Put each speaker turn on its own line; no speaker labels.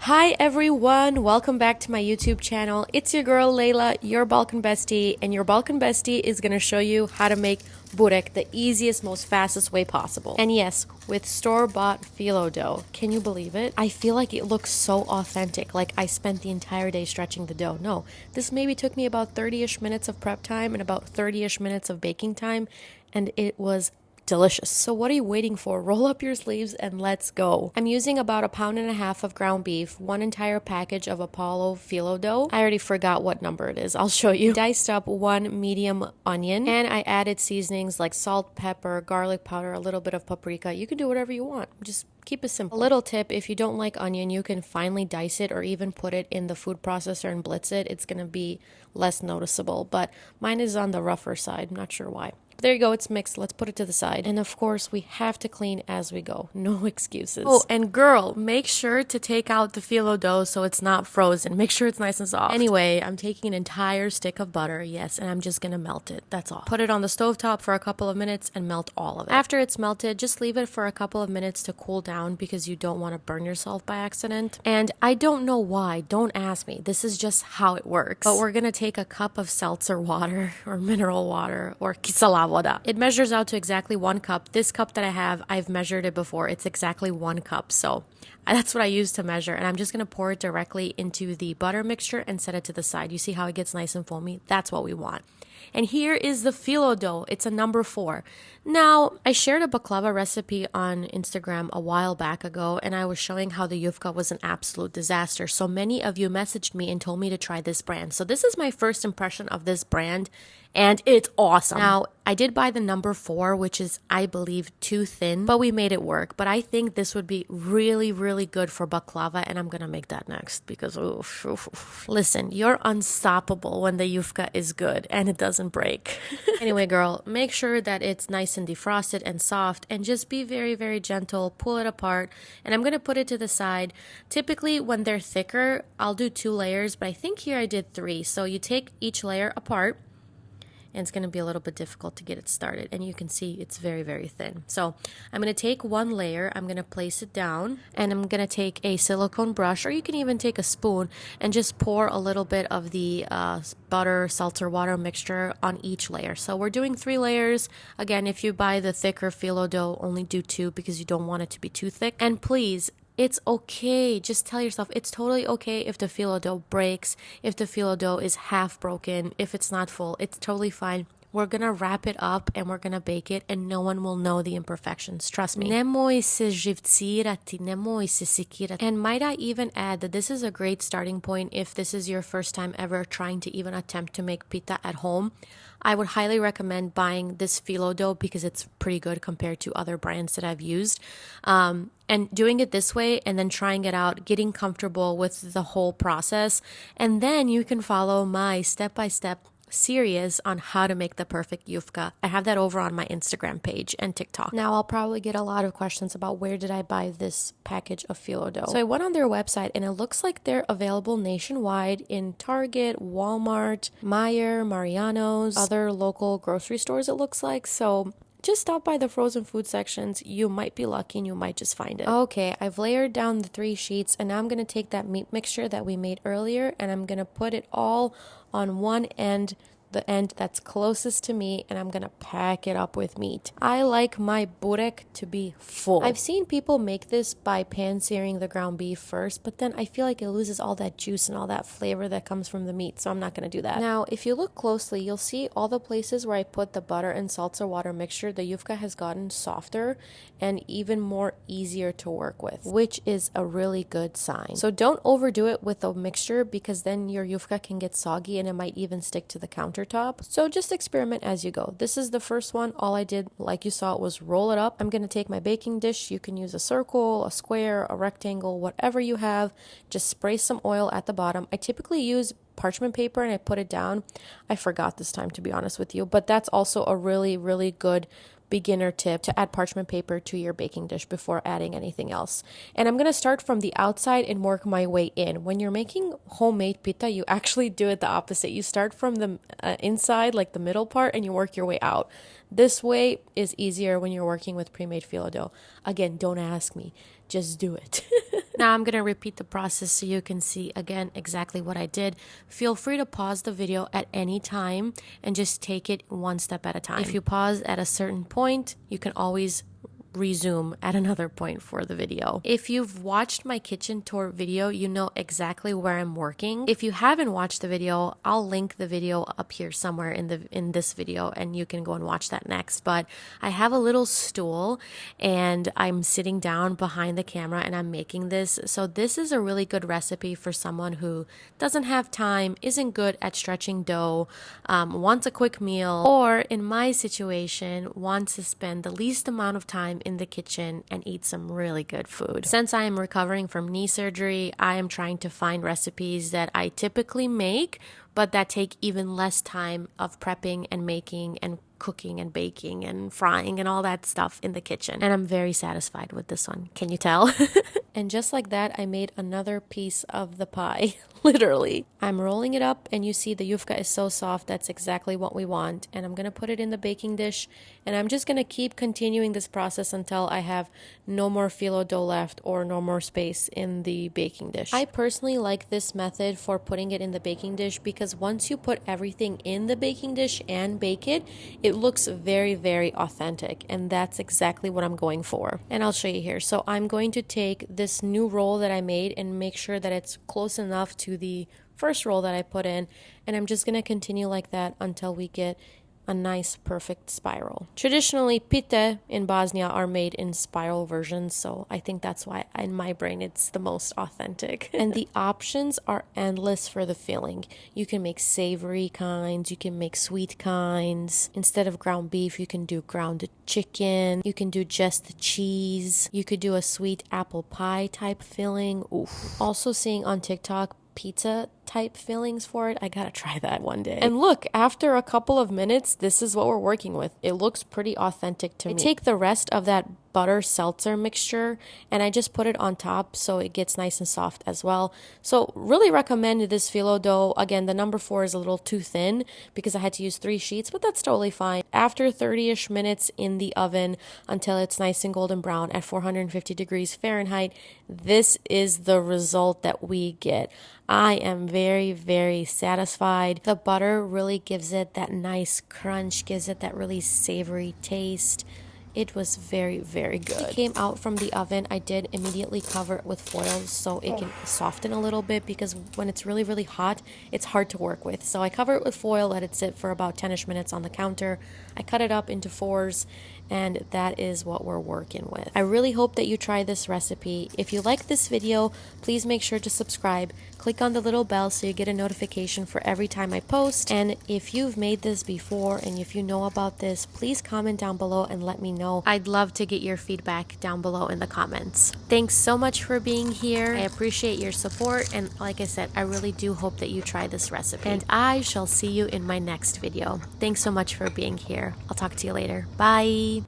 Hi everyone, welcome back to my YouTube channel. It's your girl Lejla, your Balkan bestie, and your Balkan bestie is going to show you how to make burek the easiest, most fastest way possible. And yes, with store-bought phyllo dough. Can you believe it? I feel like it looks so authentic, like I spent the entire day stretching the dough. No, this maybe took me about 30-ish minutes of prep time and about 30-ish minutes of baking time, and it was delicious. So what are you waiting for? Roll up your sleeves and let's go. I'm using about 1.5 pounds of ground beef, one entire package of Apollo phyllo dough. I already forgot what number it is. I'll show you. Diced up one medium onion, and I added seasonings like salt, pepper, garlic powder, a little bit of paprika. You can do whatever you want. Just keep it simple. A little tip, if you don't like onion, you can finely dice it or even put it in the food processor and blitz it. It's going to be less noticeable, but mine is on the rougher side. I'm not sure why. There you go, it's mixed. Let's put it to the side. And of course, we have to clean as we go. No excuses. Oh, and girl, make sure to take out the phyllo dough so it's not frozen. Make sure it's nice and soft. Anyway, I'm taking an entire stick of butter, yes, and I'm just gonna melt it. That's all. Put it on the stovetop for a couple of minutes and melt all of it. After it's melted, just leave it for a couple of minutes to cool down because you don't want to burn yourself by accident. And I don't know why, don't ask me. This is just how it works. But we're gonna take a cup of seltzer water or mineral water or kisala. It measures out to exactly 1 cup. This cup that I have, I've measured it before. It's exactly 1 cup. So that's what I use to measure. And I'm just going to pour it directly into the butter mixture and set it to the side. You see how it gets nice and foamy? That's what we want. And here is the phyllo dough. It's a number 4. Now, I shared a baklava recipe on Instagram a while back ago, and I was showing how the yufka was an absolute disaster. So many of you messaged me and told me to try this brand. So this is my first impression of this brand, and it's awesome. Now, I did buy the number 4, which is, I believe, too thin, but we made it work. But I think this would be really, really good for baklava, and I'm gonna make that next because, listen, you're unstoppable when the yufka is good and it doesn't break. Anyway, girl, make sure that it's nice and defrosted and soft, and just be very, very gentle. Pull it apart, and I'm gonna put it to the side. Typically, when they're thicker, I'll do 2 layers, but I think here I did 3. So you take each layer apart, and it's going to be a little bit difficult to get it started. And you can see it's very, very thin. So I'm going to take 1 layer, I'm going to place it down, and I'm going to take a silicone brush, or you can even take a spoon, and just pour a little bit of the butter, seltzer water mixture on each layer. So we're doing 3 layers. Again, if you buy the thicker phyllo dough, only do 2 because you don't want it to be too thick. And please, it's okay. Just tell yourself it's totally okay if the phyllo dough breaks, if the phyllo dough is half broken, if it's not full. It's totally fine. We're gonna wrap it up and we're gonna bake it, and no one will know the imperfections. Trust me. Nemoj se živcirati, nemoj se sikirati. And might I even add that this is a great starting point if this is your first time ever trying to even attempt to make pita at home. I would highly recommend buying this phyllo dough because it's pretty good compared to other brands that I've used. And doing it this way and then trying it out, getting comfortable with the whole process. And then you can follow my step-by-step series on how to make the perfect yufka. I have that over on my Instagram page and TikTok. Now, I'll probably get a lot of questions about where did I buy this package of phyllo dough. So I went on their website, and it looks like they're available nationwide in Target, Walmart, Meijer, Mariano's, other local grocery stores, it looks like. So just stop by the frozen food sections. You might be lucky and you might just find it. Okay, I've layered down the 3 sheets, and now I'm going to take that meat mixture that we made earlier, and I'm going to put it all on one end, the end that's closest to me, and I'm gonna pack it up with meat. I like my burek to be full. I've seen people make this by pan-searing the ground beef first, but then I feel like it loses all that juice and all that flavor that comes from the meat, so I'm not gonna do that. Now, if you look closely, you'll see all the places where I put the butter and seltzer water mixture, the yufka has gotten softer and even more easier to work with, which is a really good sign. So don't overdo it with the mixture because then your yufka can get soggy and it might even stick to the countertop. So just experiment as you go. This is the first one. All I did, like you saw, was roll it up. I'm going to take my baking dish. You can use a circle, a square, a rectangle, whatever you have. Just spray some oil at the bottom. I typically use parchment paper and I put it down. I forgot this time, to be honest with you, but that's also a really, really good beginner tip to add parchment paper to your baking dish before adding anything else. And I'm going to start from the outside and work my way in. When you're making homemade pita, you actually do it the opposite. You start from the inside, like the middle part, and you work your way out. This way is easier when you're working with pre-made phyllo dough. Again, don't ask me. Just do it. Now I'm gonna repeat the process so you can see again exactly what I did. Feel free to pause the video at any time and just take it one step at a time. If you pause at a certain point, you can always resume at another point for the video. If you've watched my kitchen tour video, you know exactly where I'm working. If you haven't watched the video, I'll link the video up here somewhere in this video and you can go and watch that next. But I have a little stool and I'm sitting down behind the camera and I'm making this. So this is a really good recipe for someone who doesn't have time, isn't good at stretching dough, wants a quick meal, or in my situation, wants to spend the least amount of time in the kitchen and eat some really good food. Since I am recovering from knee surgery, I am trying to find recipes that I typically make, but that take even less time of prepping and making and cooking and baking and frying and all that stuff in the kitchen. And I'm very satisfied with this one. Can you tell? And just like that, I made another piece of the pie, literally. I'm rolling it up and you see the yufka is so soft. That's exactly what we want. And I'm gonna put it in the baking dish and I'm just gonna keep continuing this process until I have no more phyllo dough left or no more space in the baking dish. I personally like this method for putting it in the baking dish because once you put everything in the baking dish and bake it, it looks very, very authentic. And that's exactly what I'm going for. And I'll show you here. So I'm going to take this new roll that I made and make sure that it's close enough to the first roll that I put in, and I'm just going to continue like that until we get a nice perfect spiral. Traditionally, pita in Bosnia are made in spiral versions, so I think that's why in my brain it's the most authentic. And the options are endless for the filling. You can make savory kinds, you can make sweet kinds. Instead of ground beef, you can do ground chicken, you can do just the cheese, you could do a sweet apple pie type filling. Oof. Also seeing on TikTok pizza type fillings for it. I gotta try that one day. And look, after a couple of minutes, this is what we're working with. It looks pretty authentic to me. I take the rest of that butter seltzer mixture and I just put it on top so it gets nice and soft as well. So really recommend this phyllo dough. Again, the number 4 is a little too thin because I had to use 3 sheets, but that's totally fine. After 30-ish minutes in the oven until it's nice and golden brown at 450 degrees Fahrenheit, this is the result that we get. I am very, very satisfied. The butter really gives it that nice crunch, gives it that really savory taste. It was very, very good. It came out from the oven. I did immediately cover it with foil so it can soften a little bit because when it's really, really hot, it's hard to work with. So I cover it with foil, let it sit for about 10-ish minutes on the counter. I cut it up into 4s and that is what we're working with. I really hope that you try this recipe. If you like this video, please make sure to subscribe. Click on the little bell so you get a notification for every time I post. And if you've made this before and if you know about this, please comment down below and let me know. I'd love to get your feedback down below in the comments. Thanks so much for being here. I appreciate your support, and like I said, I really do hope that you try this recipe. And I shall see you in my next video. Thanks so much for being here. I'll talk to you later. Bye.